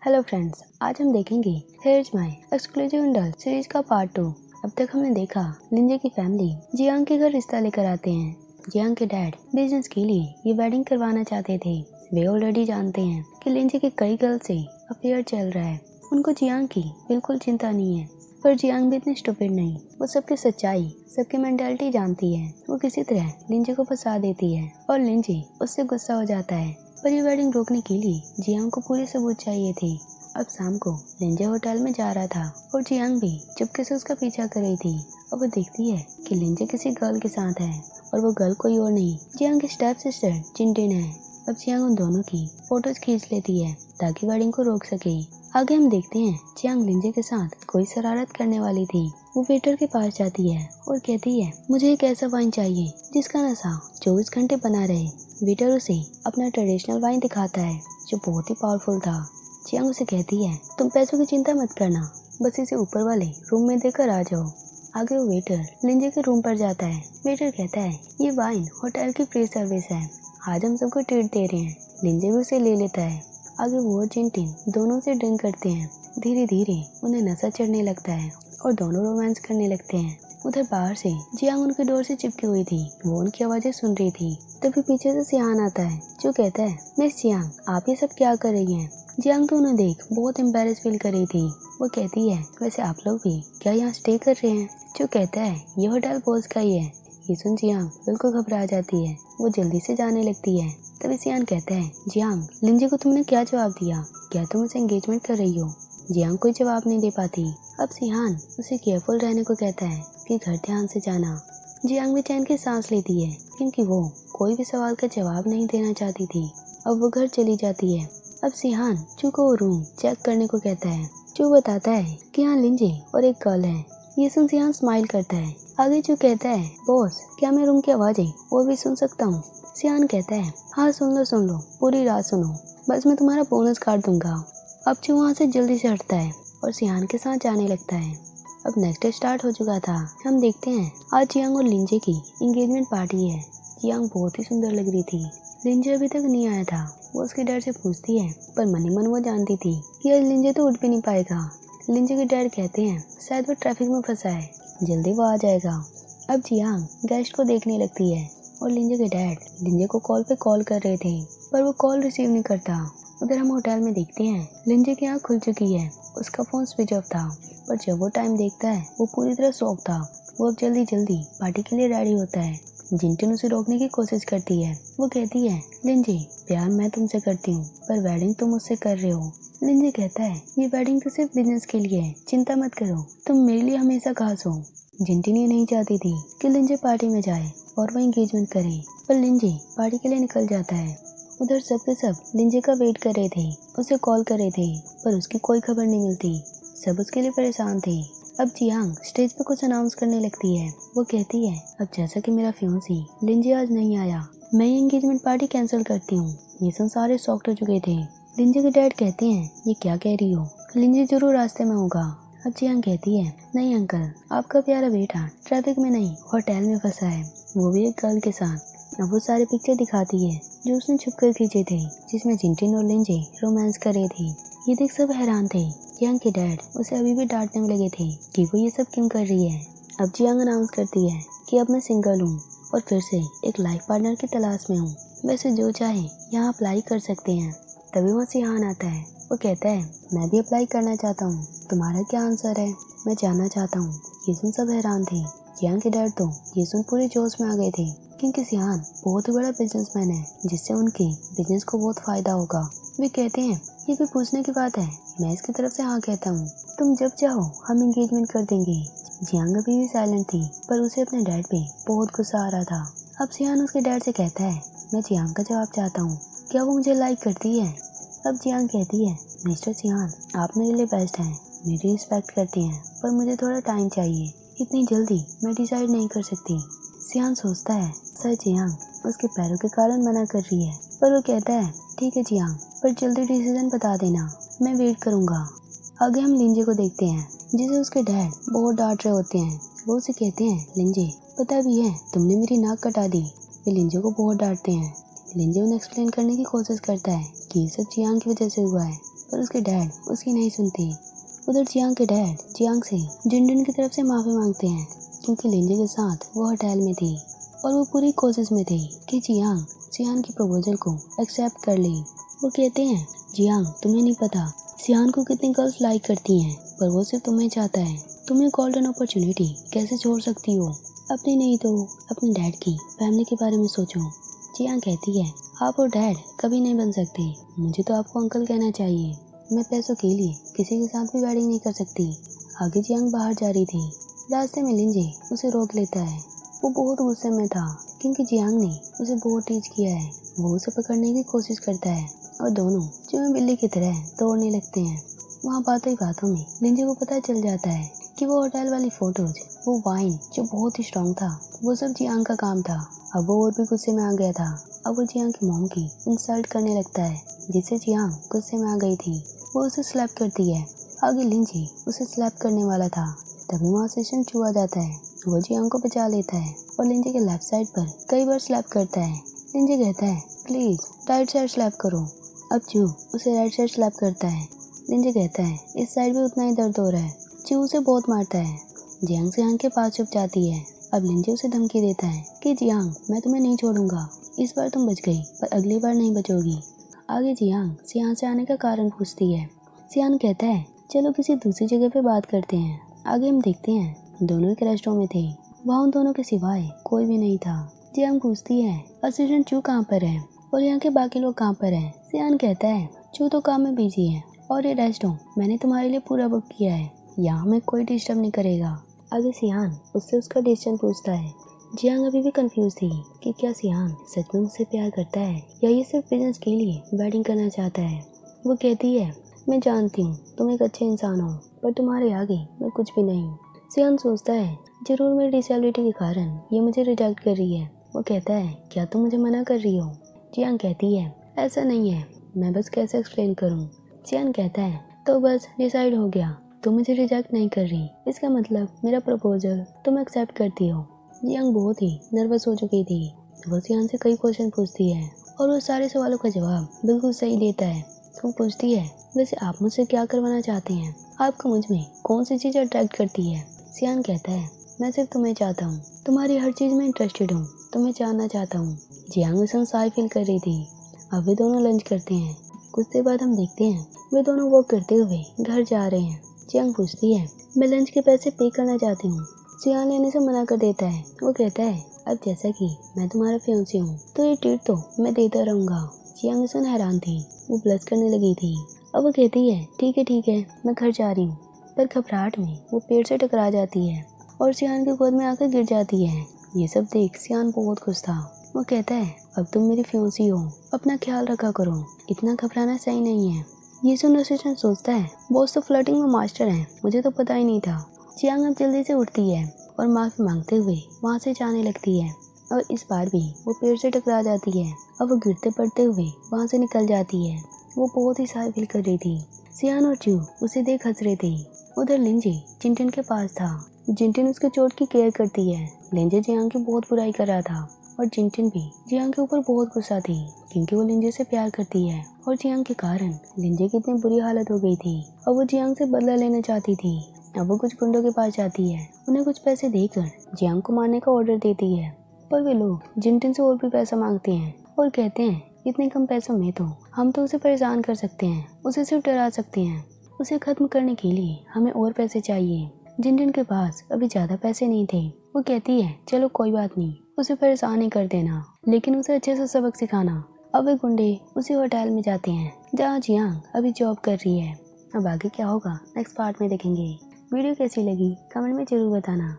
Hello friends, आज हम देखेंगे हियर्स माय एक्सक्लूसिव इंडल सीरीज का पार्ट 2। अब तक हमने देखा लिंजे की फैमिली जियांग के घर रिश्ता लेकर आते हैं। जियांग के डैड बिजनेस के लिए ये वेडिंग करवाना चाहते थे। वे ऑलरेडी जानते हैं कि लिंजे के कई गर्ल से अफेयर चल रहा है। उनको जियांग की बिल्कुल चिंता नहीं है, पर जियांग भी इतनी स्टूपिड नहीं। वो सबकी सच्चाई, सबकी मेंटालिटी जानती है। वो किसी तरह लिंजे को फंसा देती है और लिंजे उससे गुस्सा हो जाता है। पर ये वेडिंग रोकने के लिए जियांग को पूरे सबूत चाहिए थे। अब शाम को लिंजे होटल में जा रहा था और जियांग भी चुपके से उसका पीछा कर रही थी। अब वो देखती है कि लिंजे किसी गर्ल के साथ है और वो गर्ल कोई और नहीं, जियांग की स्टेप सिस्टर जिनटिन है। अब जियांग उन दोनों की फोटोज खींच लेती है ताकि वेडिंग को रोक सके। आगे हम देखते हैं जियांग लिंजे के साथ कोई शरारत करने वाली थी। वो वेटर के पास जाती है और कहती है, मुझे एक ऐसा वाइन चाहिए जिसका नशा 24 घंटे बना रहे। वेटर उसे अपना ट्रेडिशनल वाइन दिखाता है जो बहुत ही पावरफुल था। जियांग उसे कहती है, तुम पैसों की चिंता मत करना, बस इसे ऊपर वाले रूम में देकर आ जाओ। आगे वो वेटर लिंजे के रूम पर जाता है। वेटर कहता है, ये वाइन होटल की फ्री सर्विस है, आज हम सबको ट्रीट दे रहे हैं। लिंजे भी उसे ले लेता है। आगे वो और जिनटिन दोनों से ड्रिंक करते हैं। धीरे धीरे उन्हें नशा चढ़ने लगता है और दोनों रोमांस करने लगते हैं। उधर बाहर से जियांग उनके डोर से चिपकी हुई थी। वो उनकी आवाजें सुन रही थी। तभी पीछे से सियान आता है जो कहता है, मिस जियांग, आप ये सब क्या कर रही हैं? जियांग तो उन्हें देख बहुत एम्बेरस फील कर रही थी। वो कहती है, वैसे आप लोग भी क्या यहाँ स्टे कर रहे हैं? जो कहता है, ये होटल बॉस का ही है। ये सुन जियांग बिल्कुल घबरा जाती है। वो जल्दी से जाने लगती है। तभी सियान कहता है, जियांग, लिंजे को तुमने क्या जवाब दिया? क्या तुम उसे एंगेजमेंट कर रही हो? जियांग कोई जवाब नहीं दे पाती। अब सियान उसे केयरफुल रहने को कहता है कि घर ध्यान से जाना। जियांग भी चैन की सांस लेती है क्योंकि वो कोई भी सवाल का जवाब नहीं देना चाहती थी। अब वो घर चली जाती है। अब सियान चू को रूम चेक करने को कहता है। चू बताता है कि यहाँ लिंजे और एक गर्ल है। ये सुन सियान स्माइल करता है। आगे चू कहता है, बॉस, क्या मैं रूम की आवाजें और भी सुन सकता हूँ? सियान कहता है, हाँ सुन लो, पूरी रात सुनो, बस मैं तुम्हारा बोनस काट दूंगा। अब चू वहाँ से जल्दी से हटता है और सियान के साथ जाने लगता है। अब नेक्स्ट डे स्टार्ट हो चुका था। हम देखते हैं आज जियांग और लिंजे की एंगेजमेंट पार्टी है। जियांग बहुत ही सुंदर लग रही थी। लिंजे अभी तक नहीं आया था। वो उसके डैड से पूछती है, पर मन ही मन वो जानती थी कि आज लिंजे तो उठ भी नहीं पाएगा। लिंजे के डैड कहते हैं, शायद वो ट्रैफिक में फंसा है, जल्दी वो आ जाएगा। अब जियांग गेस्ट को देखने लगती है और लिंजे के डैड लिंजे को कॉल पे कॉल कर रहे थे, पर वो कॉल रिसीव नहीं करता। उधर हम होटल में देखते हैं लिंजे की आँख खुल चुकी है। उसका फोन स्विच ऑफ था, पर जब वो टाइम देखता है वो पूरी तरह शॉक था। वो अब जल्दी पार्टी के लिए रेडी होता है। जिनटिन उसे रोकने की कोशिश करती है। वो कहती है, लिंजे, प्यार मैं तुमसे करती हूँ, पर वेडिंग तुम मुझसे कर रहे हो। लिंजे कहता है, ये वेडिंग तो सिर्फ बिजनेस के लिए है, चिंता मत करो, तुम मेरे लिए हमेशा खास हो। जिनटिन ये नहीं चाहती थी कि लिंजे पार्टी में जाए और वह एंगेजमेंट करे, पर लिंजे पार्टी के लिए निकल जाता है। उधर सब के सब लिंजे का वेट कर रहे थे, उसे कॉल कर रहे थे, पर उसकी कोई खबर नहीं मिलती। सब उसके लिए परेशान थे। अब जियांग स्टेज पे कुछ अनाउंस करने लगती है। वो कहती है, अब जैसा कि मेरा फियांसी लिंजे आज नहीं आया, मैं ये एंगेजमेंट पार्टी कैंसिल करती हूँ। ये सुन सारे शॉक्ड हो चुके थे। लिंजे के डैड कहते हैं, ये क्या कह रही हो? लिंजे जरूर रास्ते में होगा। अब जियांग कहती है, नहीं अंकल, आपका प्यारा बेटा ट्रैफिक में नहीं, होटल में फंसा है, वो भी एक गर्ल के साथ। अब वो सारे पिक्चर दिखाती है जो उसने छुपकर खींचे थे, जिसमें जिनटिन और लिंजे रोमांस कर रहे थे। ये देख सब हैरान थे। जियांग के डैड उसे अभी भी डांटने में लगे थे कि वो ये सब क्यों कर रही है। अब जियांग अनाउंस करती है कि अब मैं सिंगल हूँ और फिर से एक लाइफ पार्टनर की तलाश में हूँ, वैसे जो चाहे यहाँ अप्लाई कर सकते हैं। तभी वहाँ सियान आता है। वो कहता है, मैं भी अप्लाई करना चाहता हूँ, तुम्हारा क्या आंसर है? मैं जानना चाहता हूँ। ये सुन सब हैरान थे। जियांग के डैड तो ये सुन पूरे जोश में आ गए थे क्योंकि सियान बहुत ही बड़ा बिजनेसमैन है, जिससे उनके बिजनेस को बहुत फायदा होगा। वे कहते हैं, ये कोई पूछने की बात है, मैं इसकी तरफ से हाँ कहता हूँ, तुम जब चाहो हम एंगेजमेंट कर देंगे। जियांग अभी भी साइलेंट थी, पर उसे अपने डैड पे बहुत गुस्सा आ रहा था। अब सियान उसके डैड से कहता है, मैं जियांग का जवाब चाहता हूँ, क्या वो मुझे लाइक करती है? अब जियांग कहती है, मिस्टर सियान, आप मेरे लिए बेस्ट हैं, मेरी रिस्पेक्ट करती हैं, पर मुझे थोड़ा टाइम चाहिए, इतनी जल्दी मैं डिसाइड नहीं कर सकती। सियान सोचता है, सर जियांग उसके पैरों के कारण मना कर रही है, पर वो कहता है, ठीक है जियांग, पर जल्दी डिसीजन बता देना, मैं वेट करूंगा। आगे हम लिंजे को देखते हैं, जिसे उसके डैड बहुत डांट रहे होते हैं। वो उसे कहते हैं, लिंजे, पता भी है तुमने मेरी नाक कटा दी। वे लिंजे को बहुत डांटते हैं। लिंजे उन्हें एक्सप्लेन करने की कोशिश करता है कि ये सब जियांग की वजह से हुआ है, पर उसके डैड उसकी नहीं सुनते। उधर जियांग के डैड जियांग से जिनजिन की तरफ से माफ़ी मांगते हैं क्योंकि लिंजे के साथ वो होटल में थी और वो पूरी कोशिश में थे कि जियांग सियान की प्रपोजल को एक्सेप्ट कर ले। वो कहते हैं, जियांग तुम्हें नहीं पता सियान को कितनी गर्ल्स लाइक करती हैं, पर वो सिर्फ तुम्हें चाहता है। तुम्हें गोल्डन अपॉर्चुनिटी कैसे छोड़ सकती हो? अपनी नहीं तो अपने डैड की फैमिली के बारे में सोचो। जियांग कहती है, आप और डैड कभी नहीं बन सकते। मुझे तो आपको अंकल कहना चाहिए। मैं पैसों के लिए किसी के साथ भी वेडिंग नहीं कर सकती। आगे जियांग बाहर जा रही थी। रास्ते में लिंजे उसे रोक लेता है। वो बहुत गुस्से में था क्योंकि जियांग ने उसे बहुत टीज किया है। वो उसे पकड़ने की कोशिश करता है और दोनों चूहे बिल्ली की तरह दौड़ने लगते हैं। वहाँ बातों ही बातों में लिंजे को पता चल जाता है कि वो होटल वाली फोटोज, वो वाइन जो बहुत ही स्ट्रॉन्ग था, वो सब जियांग का काम था। अब वो और भी गुस्से में आ गया था। अब वो जियांग की मॉम की इंसल्ट करने लगता है जिससे जियांग गुस्से में आ गई थी। वो उसे स्लैप करती है। आगे लिंजे उसे स्लैप करने वाला था, तभी वहाँ से चू आ जाता है। वो जियांग को बचा लेता है और लिंजे के लेफ्ट साइड पर कई बार स्लैप करता है। लिंजे कहता है, प्लीज राइट साइड स्लैप करो। अब चू उसे राइट साइड स्लैप करता है। लिंजे कहता है, इस साइड भी उतना ही दर्द हो रहा है। चू उसे बहुत मारता है। जियांग सियांग के पास छुप जाती है। अब लिंजे उसे धमकी देता है कि जियांग मैं तुम्हें नहीं छोड़ूंगा। इस बार तुम बच गई पर अगली बार नहीं बचोगी। आगे जियांग सियांग से आने का कारण पूछती है। सियांग कहता है, चलो किसी दूसरी जगह पे बात करते हैं। आगे हम देखते हैं दोनों एक रेस्टोरेंट में थे। वहाँ उन दोनों के सिवाय कोई भी नहीं था। जियांग पूछती है, असिस्टेंट चू कहाँ पर है और यहाँ के बाकी लोग कहाँ पर हैं? सियान कहता है, चू तो काम में बिजी है और ये रेस्टोरेंट मैंने तुम्हारे लिए पूरा बुक किया है। यहाँ हमें कोई डिस्टर्ब नहीं करेगा। आगे सियान उससे उसका डिसीजन पूछता है। जियांग अभी भी कंफ्यूज थी कि क्या सियान सच में मुझसे प्यार करता है या ये सिर्फ बिजनेस के लिए वेडिंग करना चाहता है। वो कहती है, मैं जानती हूँ तुम एक अच्छे इंसान हो, पर तुम्हारे आगे मैं कुछ भी नहीं। सियान सोचता है, जरूर मेरी डिसेबिलिटी के कारण ये मुझे रिजेक्ट कर रही है। वो कहता है, क्या तुम मुझे मना कर रही हो? जियांग कहती है, ऐसा नहीं है, मैं बस कैसे एक्सप्लेन करूँ। सियान कहता है, तो बस डिसाइड हो गया, तुम मुझे रिजेक्ट नहीं कर रही, इसका मतलब मेरा प्रपोजल तुम एक्सेप्ट करती हो। जियांग बहुत ही नर्वस हो चुकी थी। वो सियान से कई क्वेश्चन पूछती है और वो सारे सवालों का जवाब बिल्कुल सही देता है। वो पूछती है, वैसे आप मुझसे क्या करवाना चाहते हैं? आपको मुझ में कौन सी चीज़ अट्रैक्ट करती है? सियान कहता है, मैं सिर्फ तुम्हें चाहता हूँ, तुम्हारी हर चीज़ में इंटरेस्टेड हूँ, तुम्हें जानना चाहता हूँ। जियांग संसार फील कर रही थी। अब वे दोनों लंच करते हैं। कुछ देर बाद हम देखते हैं वे दोनों वॉक करते हुए घर जा रहे हैं। जियांग पूछती है, मैं लंच के पैसे पे करना चाहती हूँ। सियान लेने से मना कर देता है। वो कहता है, अब जैसा कि मैं तुम्हारा फियांसी हूँ तो ये ट्रीट तो मैं देता रहूँगा। जियांग सुन हैरान थी, वो ब्लश करने लगी थी। अब वो कहती है, ठीक है मैं घर जा रही हूँ। पर घबराहट में वो पेड़ से टकरा जाती है और सियान की गोद में आकर गिर जाती है। ये सब देख सियान बहुत खुश था। वो कहता है, अब तुम मेरी फियांसी हो, अपना ख्याल रखा करो, इतना घबराना सही नहीं है। ये सुन असिस्टेंट सोचता है, बॉस तो फ्लर्टिंग में मास्टर है, मुझे तो पता ही नहीं था। जियांग अब जल्दी से उठती है और माफी मांगते हुए वहाँ से जाने लगती है और इस बार भी वो पेड़ से टकरा जाती है। अब वो गिरते पड़ते हुए वहाँ से निकल जाती है। वो बहुत ही साय फील कर रही थी। सियान और चू उसे देख हंस रहे थे। उधर लिंजे जिनटिन के पास था। जिनटिन उसके चोट की केयर करती है। लिंजे जियांग की बहुत बुराई कर रहा था और जिनटिन भी जियांग के ऊपर बहुत गुस्सा थी क्योंकि वो लिंजे से प्यार करती है और जियांग के कारण लिंजे की इतनी बुरी हालत हो गई थी और वो जियांग से बदला लेना चाहती थी। अब वो कुछ गुंडों के पास जाती है, उन्हें कुछ पैसे देकर जियांग को मारने का ऑर्डर देती है, पर वे लोग जिनटिन से और भी पैसा मांगते हैं और कहते हैं, इतने कम पैसों में तो हम तो उसे परेशान कर सकते हैं, उसे सिर्फ डरा सकते हैं, उसे खत्म करने के लिए हमें और पैसे चाहिए। जिनटिन के पास अभी ज्यादा पैसे नहीं थे। वो कहती है, चलो कोई बात नहीं, उसे परेशान ही कर देना, लेकिन उसे अच्छे से सबक सिखाना। अब वे गुंडे उसी होटल में जाते हैं जहाँ जियांग अभी जॉब कर रही है। अब आगे क्या होगा नेक्स्ट पार्ट में देखेंगे। वीडियो कैसी लगी कमेंट में जरूर बताना।